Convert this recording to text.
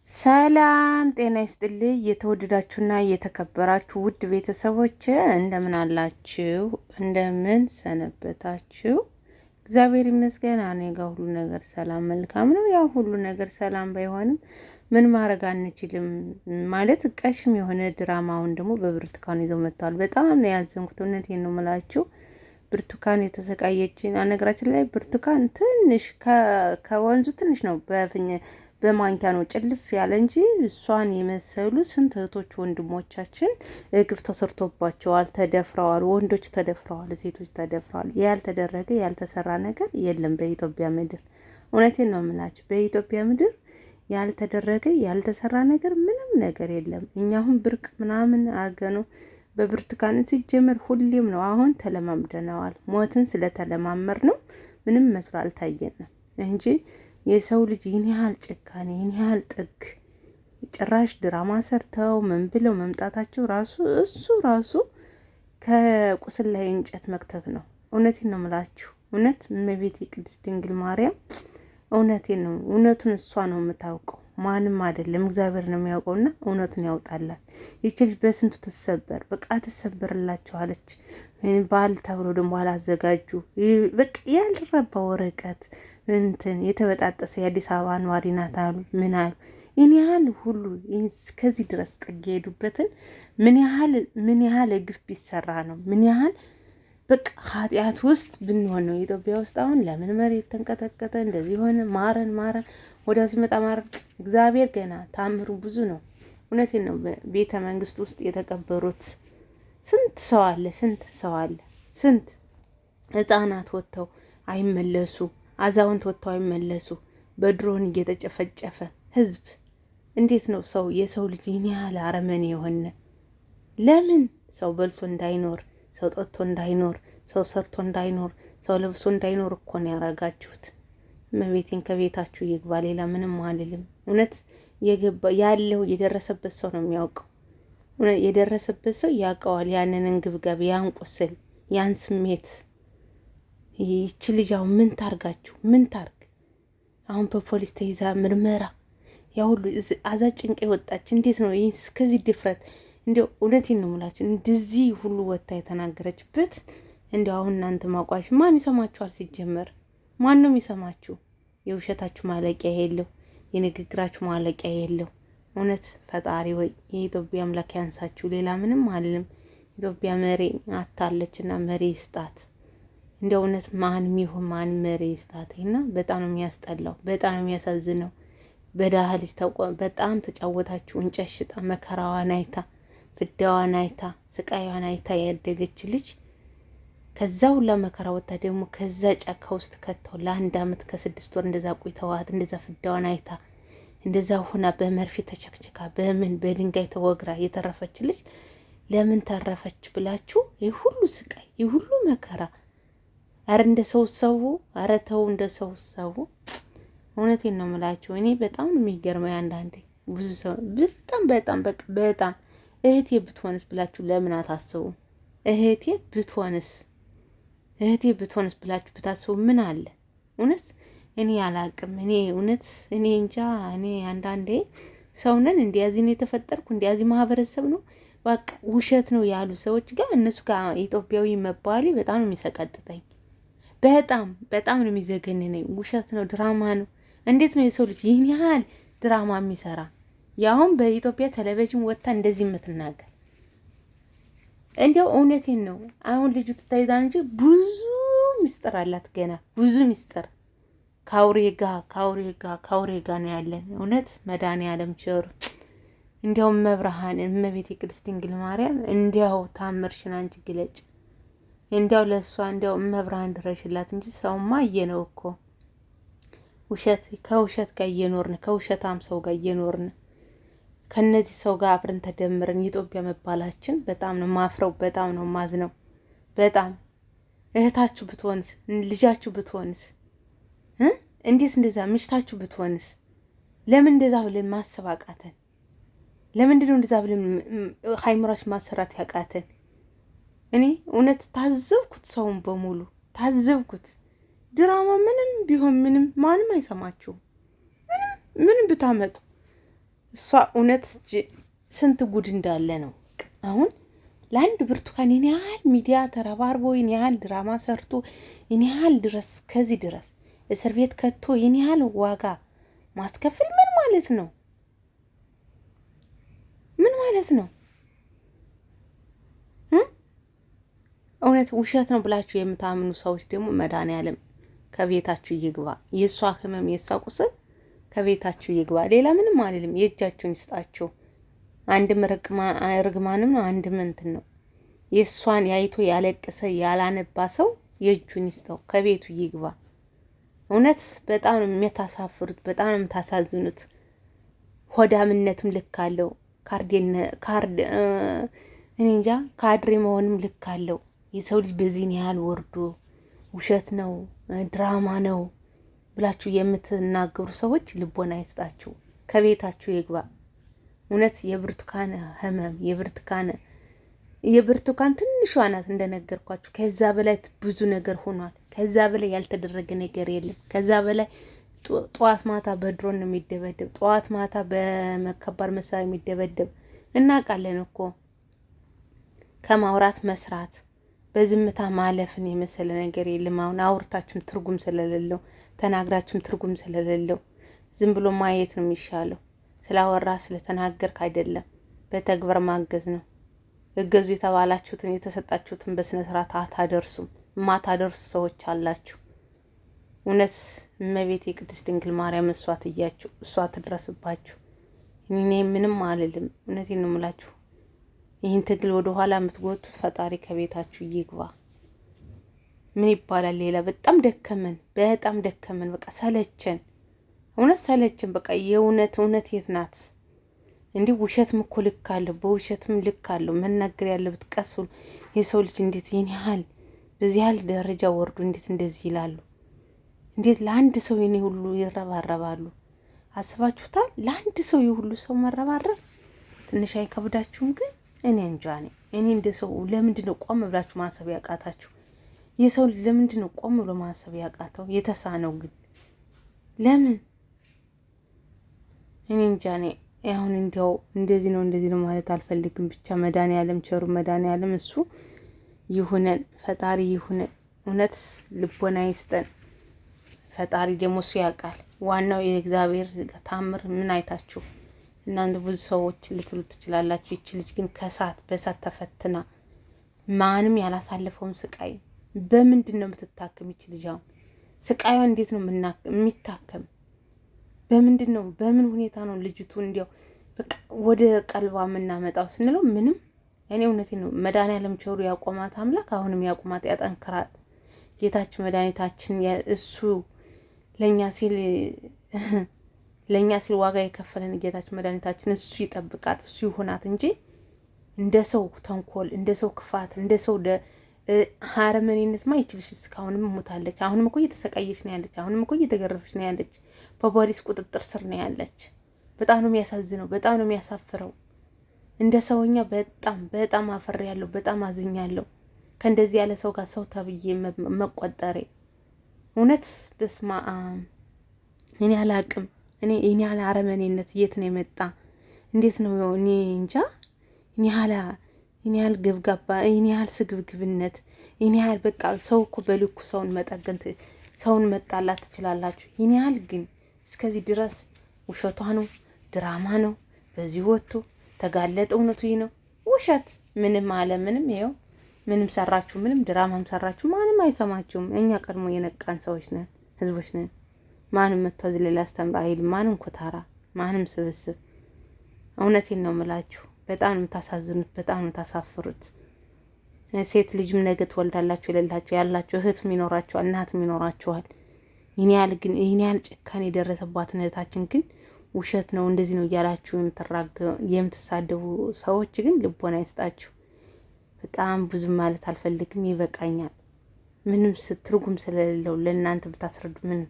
ሰላም ጤና ይስጥልኝ። የተወደዳችሁና የተከበራችሁ ውድ ቤተሰቦች እንደምን አላችሁ? እንደምን ሰነበታችሁ? እግዚአብሔር ይመስገን እኔ ጋር ሁሉ ነገር ሰላም መልካም ነው። ያው ሁሉ ነገር ሰላም ባይሆንም ምን ማድረግ አንችልም ማለት ቀሽም የሆነ ድራማውን ደግሞ በብርቱካን ይዘው መጥተዋል። በጣም ነው ያዘንኩት። እውነቴን ነው የምላችሁ። ብርቱካን የተሰቃየችን አነግራችን ላይ ብርቱካን ትንሽ ከወንዙ ትንሽ ነው በማንኪያ ነው ጭልፍ ያለ እንጂ እሷን የመሰሉ ስንት እህቶች ወንድሞቻችን ግፍ ተሰርቶባቸዋል፣ ተደፍረዋል፣ ወንዶች ተደፍረዋል፣ ሴቶች ተደፍረዋል። ያልተደረገ ያልተሰራ ነገር የለም በኢትዮጵያ ምድር። እውነቴን ነው የምላችሁ። በኢትዮጵያ ምድር ያልተደረገ ያልተሰራ ነገር ምንም ነገር የለም። እኛ አሁን ብርቅ ምናምን አርገኑ በብርቱካን ሲጀመር ሁሌም ነው። አሁን ተለማምደነዋል። ሞትን ስለተለማመር ነው ምንም መስሎ አልታየንም እንጂ የሰው ልጅ ይህን ያህል ጭካኔ ይህን ያህል ጥግ ጭራሽ ድራማ ሰርተው ምን ብለው መምጣታቸው ራሱ ከቁስል ላይ እንጨት መክተት ነው። እውነቴን ነው የምላችሁ። እውነት እመቤቴ ቅድስት ድንግል ማርያም እውነቴን ነው። እውነቱን እሷ ነው የምታውቀው፣ ማንም አይደለም። እግዚአብሔር ነው የሚያውቀውና እውነቱን ያውጣላት። ይቺ ልጅ በስንቱ ትሰበር፣ በቃ ትሰበርላችኋለች። ባል ተብሎ ደግሞ አላዘጋጁ በቃ ያልረባ ወረቀት እንትን የተበጣጠሰ የአዲስ አበባ ነዋሪ ናት አሉ። ምን አሉ? ይህን ያህል ሁሉ እስከዚህ ድረስ ጥግ የሄዱበትን ምን ያህል ግፍ ቢሰራ ነው? ምን ያህል በቃ ኃጢአት ውስጥ ብንሆን ነው? ኢትዮጵያ ውስጥ አሁን ለምን መሬት ተንቀጠቀጠ? እንደዚህ ሆነ? ማረን ወዲያው ሲመጣ ማረን። እግዚአብሔር ገና ታምሩ ብዙ ነው። እውነቴን ነው። ቤተ መንግስት ውስጥ የተቀበሩት ስንት ሰው አለ። ስንት ህፃናት ወጥተው አይመለሱ፣ አዛውንት ወጥተው አይመለሱ። በድሮን እየተጨፈጨፈ ህዝብ። እንዴት ነው ሰው የሰው ልጅ ይህን ያህል አረመኔ የሆነ? ለምን ሰው በልቶ እንዳይኖር፣ ሰው ጠጥቶ እንዳይኖር፣ ሰው ሰርቶ እንዳይኖር፣ ሰው ለብሶ እንዳይኖር እኮ ነው ያረጋችሁት። እመቤቴን ከቤታችሁ ይግባ። ሌላ ምንም አልልም። እውነት ያለው የደረሰበት ሰው ነው የሚያውቀው። የደረሰበት ሰው ያውቀዋል። ያንን እንግብጋብ፣ ያን ቁስል፣ ያን ስሜት። ይቺ ልጅ አሁን ምን ታርጋችሁ? ምን ታርግ? አሁን በፖሊስ ተይዛ ምርመራ ያ ሁሉ አዛ ጭንቄ ወጣች። እንዴት ነው ይህ እስከዚህ ድፍረት? እንዲያው እውነቴን ነው የምላችሁ እንደዚህ ሁሉ ወጣ የተናገረችበት። እንዲያው አሁን እናንተ ማቋሽ ማን ይሰማችኋል? ሲጀመር ማንም ይሰማችሁ? የውሸታችሁ ማለቂያ የለው፣ የንግግራችሁ ማለቂያ የለው። እውነት ፈጣሪ ወይ የኢትዮጵያ አምላክ ያንሳችሁ። ሌላ ምንም አልልም። ኢትዮጵያ መሪ አታለችና መሪ ይስጣት። እንደ እውነት ማንም ይሁን ማን መሪ ይስጣት። እና በጣም ነው የሚያስጠላው፣ በጣም ነው የሚያሳዝነው። በዳህ ልጅ በጣም ተጫወታችሁ። እንጨት ሽጣ መከራዋን አይታ ፍዳዋን አይታ ስቃይዋን አይታ ያደገች ልጅ ከዛ ሁላ መከራ ወጣ ደግሞ ከዛ ጫካ ውስጥ ከተው ለ1 ዓመት ከ6 ወር እንደዛ ቆይተዋት እንደዛ ፍዳዋን አይታ እንደዛ ሆና በመርፌ ተቸክቸካ በድንጋይ ተወግራ የተረፈች ልጅ ለምን ተረፈች ብላችሁ ይህ ሁሉ ስቃይ ይህ ሁሉ መከራ? አረ እንደ ሰው አረ ተው እንደ ሰው። እውነቴን ነው የምላችሁ። እኔ በጣም ነው የሚገርመው አንዳንዴ ብዙ ሰው በጣም እህቴ ብትሆንስ ብላችሁ ለምን አታስቡም? እህቴ ብትሆንስ ብላችሁ ብታስቡ ምን አለ? እውነት እኔ አላቅም። እኔ እንጃ። እኔ አንዳንዴ ሰውነን እንዲያዚህ ነው የተፈጠርኩ እንዲያዚህ ማህበረሰብ ነው በቃ ውሸት ነው ያሉ ሰዎች ጋር እነሱ ጋር ኢትዮጵያዊ መባሌ በጣም ነው የሚሰቀጥጠኝ። በጣም ነው የሚዘገንነኝ። ውሸት ነው፣ ድራማ ነው። እንዴት ነው የሰው ልጅ ይህን ያህል ድራማ የሚሰራ? ያሁን በኢትዮጵያ ቴሌቪዥን ወጥታ እንደዚህ የምትናገር? እንዲያው እውነቴን ነው። አሁን ልጁ ትታይዛ እንጂ ብዙ ሚስጥር አላት፣ ገና ብዙ ሚስጥር ከአውሬ ጋ ነው ያለን። እውነት መድኃኒዓለም ቸሩ። እንዲያውም መብርሃን እመቤቴ ቅድስት ድንግል ማርያም እንዲያው ታምርሽን አንቺ ግለጭ። እንዲያው ለእሷ እንዲያው መብርሃን ድረሽላት እንጂ ሰውማ እየነው እኮ ከውሸት ጋር እየኖርን ከውሸታም ሰው ጋር እየኖርን ከነዚህ ሰው ጋር አብረን ተደምረን ኢትዮጵያ መባላችን በጣም ነው ማፍረው። በጣም ነው ማዝነው። በጣም እህታችሁ ብትሆንስ፣ ልጃችሁ ብትሆንስ፣ እንዴት እንደዛ ምሽታችሁ ብትሆንስ? ለምን እንደዛ ብለን ማሰብ አቃተን? ለምንድን ነው እንደዛ ብለን ሃይምራችን ማሰራት ያቃተን? እኔ እውነት ታዘብኩት፣ ሰውን በሙሉ ታዘብኩት። ድራማ ምንም ቢሆን ምንም ማንም አይሰማችሁም። ምንም ብታመጡ እሷ እውነት ስንት ጉድ እንዳለ ነው። አሁን ለአንድ ብርቱካን ይህን ያህል ሚዲያ ተረባርቦ ይህን ያህል ድራማ ሰርቶ ይህን ያህል ድረስ ከዚህ ድረስ እስር ቤት ከቶ ይህን ያህል ዋጋ ማስከፈል ምን ማለት ነው? ምን ማለት ነው? እውነት ውሸት ነው ብላችሁ የምታምኑ ሰዎች ደግሞ መድኃኒዓለም ከቤታችሁ ይግባ። የእሷ ህመም የእሷ ቁስል ከቤታችሁ ይግባ። ሌላ ምንም አልልም። የእጃችሁን ይስጣችሁ። አንድም ርግማንም ነው፣ አንድም እንትን ነው። የእሷን ያይቶ ያለቀሰ ያላነባ ሰው የእጁን ይስጠው፣ ከቤቱ ይግባ። እውነት በጣም ነው የምታሳፍሩት፣ በጣም ነው የምታሳዝኑት። ሆዳምነትም ልክ አለው። እኔ እንጃ ካድሬ መሆንም ልክ አለው። የሰው ልጅ በዚህን ያህል ወርዶ ውሸት ነው ድራማ ነው ብላችሁ የምትናገሩ ሰዎች ልቦና ይስጣችሁ፣ ከቤታችሁ ይግባ። እውነት የብርቱካን ህመም የብርቱካን ትንሿ ናት እንደነገርኳችሁ። ከዛ በላይ ብዙ ነገር ሆኗል። ከዛ በላይ ያልተደረገ ነገር የለም። ከዛ በላይ ጠዋት ማታ በድሮን ነው የሚደበደብ፣ ጠዋት ማታ በመከባድ መሳሪያ የሚደበደብ እናውቃለን እኮ። ከማውራት መስራት በዝምታ ማለፍን የመሰለ ነገር የለም። አሁን አውርታችሁም ትርጉም ስለሌለው ተናግራችሁም ትርጉም ስለሌለው ዝም ብሎ ማየት ነው የሚሻለው። ስላወራ ስለተናገርክ አይደለም፣ በተግባር ማገዝ ነው። እገዙ የተባላችሁትን የተሰጣችሁትን በስነ ስርዓት አታደርሱም። ማታደርሱ ሰዎች አላችሁ። እውነት እመቤት የቅድስት ድንግል ማርያም እሷ ትድረስባችሁ። እኔ ምንም አልልም። እውነቴን ነው የምላችሁ። ይህን ትግል ወደ ኋላ የምትጎቱት ፈጣሪ ከቤታችሁ ይግባ። ምን ይባላል ሌላ? በጣም ደከመን፣ በቃ ሰለቸን፣ እውነት ሰለቸን። በቃ እውነት የት ናት? እንዲህ ውሸትም እኮ ልክ አለው፣ በውሸትም ልክ አለው። መናገር ያለበት ቀስ ብሎ። የሰው ልጅ እንዴት ይህን ያህል በዚህ ያህል ደረጃ ወርዶ እንዴት እንደዚህ ይላሉ? እንዴት ለአንድ ሰው ይህን ሁሉ ይረባረባሉ? አስባችሁታል? ለአንድ ሰው የሁሉ ሰው መረባረብ ትንሽ አይከብዳችሁም? ግን እኔ እንጃ እኔ እንደ ሰው ለምንድን ነው ቆም ብላችሁ ማሰብ ያቃታችሁ? የሰው ለምንድን ነው ቆም ብሎ ማሰብ ያቃተው? የተሳነው ግን ለምን? እኔ እንጃ አሁን እንዲያው እንደዚህ ነው ማለት አልፈልግም። ብቻ መድኃኒዓለም ቸሩ መድኃኒዓለም እሱ ይሁነን፣ ፈጣሪ ይሁነን። እውነት ልቦና ይስጠን። ፈጣሪ ደግሞ እሱ ያውቃል። ዋናው የእግዚአብሔር ታምር ምን አይታችሁ እናንተ ብዙ ሰዎች ልትሉ ትችላላችሁ። ይቺ ልጅ ግን በእሳት ተፈትና ማንም ያላሳለፈውን ስቃይ በምንድን ነው የምትታከም? ይቺ ልጅ አሁን ስቃዩ እንዴት ነው የሚታከም? በምንድን ነው? በምን ሁኔታ ነው ልጅቱ እንዲያው በቃ ወደ ቀልባ የምናመጣው ስንለው ምንም። እኔ እውነቴን ነው መድኃኒዓለም ቸሩ ያቆማት አምላክ አሁንም ያቆማት፣ ያጠንክራት። ጌታችን መድኃኒታችን እሱ ለእኛ ሲል ዋጋ የከፈለን ጌታችን መድኃኒታችን እሱ ይጠብቃት፣ እሱ ይሆናት እንጂ እንደ ሰው ተንኮል፣ እንደ ሰው ክፋት፣ እንደ ሰው ሀረመኔነትማ ይችልሽ። እስካሁንም ሞታለች። አሁንም እኮ እየተሰቃየች ነው ያለች። አሁንም እኮ እየተገረፈች ነው ያለች። በፖሊስ ቁጥጥር ስር ነው ያለች። በጣም ነው የሚያሳዝነው። በጣም ነው የሚያሳፍረው። እንደ ሰውኛ በጣም አፍሬያለሁ። በጣም አዝኛለሁ። ከእንደዚህ ያለ ሰው ጋር ሰው ተብዬ መቆጠሬ እውነት በስማ እኔ አላቅም። እኔ ያለ አረመኔነት የት ነው የመጣ? እንዴት ነው? እኔ እንጃ። እኔ ያህል ገብጋባ፣ እኔ ያህል ስግብግብነት፣ እኔ ያህል በቃ ሰው እኮ በልኩ ሰውን መጠገን፣ ሰውን መጣላት ትችላላችሁ። እኔ ያህል ግን እስከዚህ ድረስ ውሸቷ ነው፣ ድራማ ነው። በዚህ ወጥቶ ተጋለጠ። እውነቱ ይህ ነው። ውሸት ምንም አለ ምንም። ይኸው ምንም ሰራችሁ፣ ምንም ድራማም ሰራችሁ ማንም አይሰማችሁም። እኛ ቀድሞ የነቃን ሰዎች ነን፣ ህዝቦች ነን። ማንም መጥቶ እዚህ ሌላ አስተምራ አይልም። ማንም ኮታራ፣ ማንም ስብስብ። እውነቴን ነው የምላችሁ። በጣም ነው የምታሳዝኑት፣ በጣም ነው የምታሳፍሩት። ሴት ልጅም ነገ ትወልዳላችሁ የሌላችሁ ያላችሁ እህትም ይኖራችኋል፣ እናትም ይኖራችኋል። ይህን ያህል ጭካኔ የደረሰባትን እህታችን ግን ውሸት ነው እንደዚህ ነው እያላችሁ የምትሳደቡ ሰዎች ግን ልቦና ይስጣችሁ። በጣም ብዙ ማለት አልፈልግም፣ ይበቃኛል። ምንም ትርጉም ስለሌለው ለእናንተ ብታስረዱ ምንም